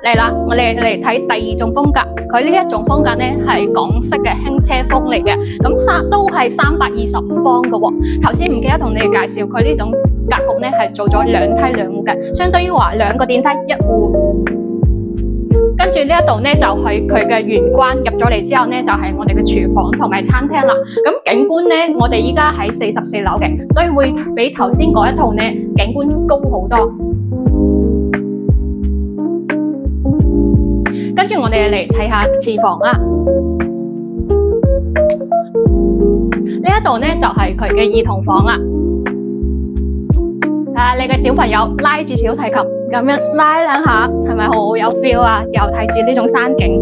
嚟啦，我哋嚟睇第二種風格。佢呢一種風格咧係港式嘅輕車風嚟嘅，咁都係325方嘅喎。頭先唔記得同你哋介紹，佢呢種格局咧係做咗兩梯兩戶嘅，相當於話兩個電梯一戶。跟住呢一度咧就係佢嘅玄關，入咗嚟之後咧就係我哋嘅廚房同埋餐廳啦。咁景觀咧，我哋依家喺44樓嘅，所以會比頭先嗰一套咧景觀高好多。跟住我哋嚟睇下廚房啦。呢一度咧就係佢嘅兒童房啦。你嘅小朋友拉住小提琴咁樣拉兩下，係咪好有 feel 啊？又睇住呢種山景。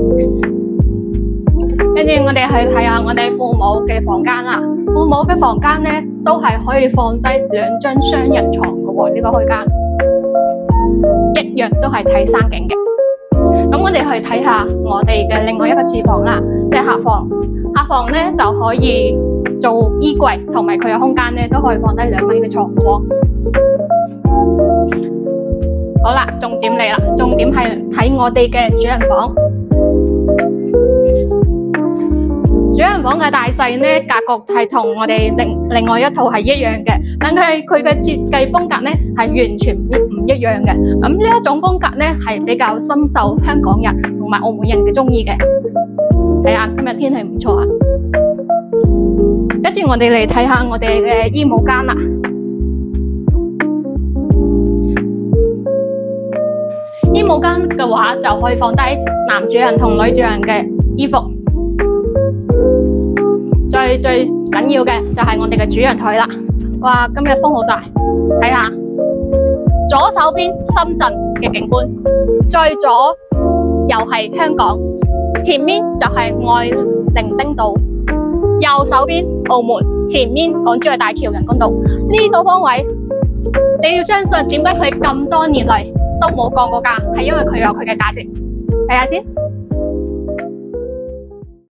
跟住我哋去睇下我哋父母嘅房間啦。父母嘅房間咧都係可以放低2張雙人床嘅喎，呢個空間一樣都係睇山景嘅。咁我哋去睇下我哋嘅另外一個廚房啦，即係客房。客房咧就可以做衣櫃，同埋佢嘅空間咧都可以放低2米嘅床喎。好啦，重點嚟啦，重點係睇我哋嘅主人房。主人房嘅大細咧格局係同我哋另外一套係一樣嘅，但係佢嘅設計風格咧係完全唔一樣嘅。咁呢一種風格咧係比較深受香港人同埋澳門人嘅中意嘅。睇下今日天氣唔錯啊！跟住我哋嚟睇下我哋嘅衣帽間啦。衣帽間嘅話就可以放低男主人同女主人嘅衣服。最緊要嘅就係我哋嘅主人台啦。哇，今日風好大，睇下左手邊深圳嘅景觀，最左又係香港，前面就係愛伶仃島，右手邊澳門，前面港珠澳大橋人工島。呢個方位你要相信，點解佢咁多年嚟都冇降過價，係因為佢有佢嘅價值。睇下先。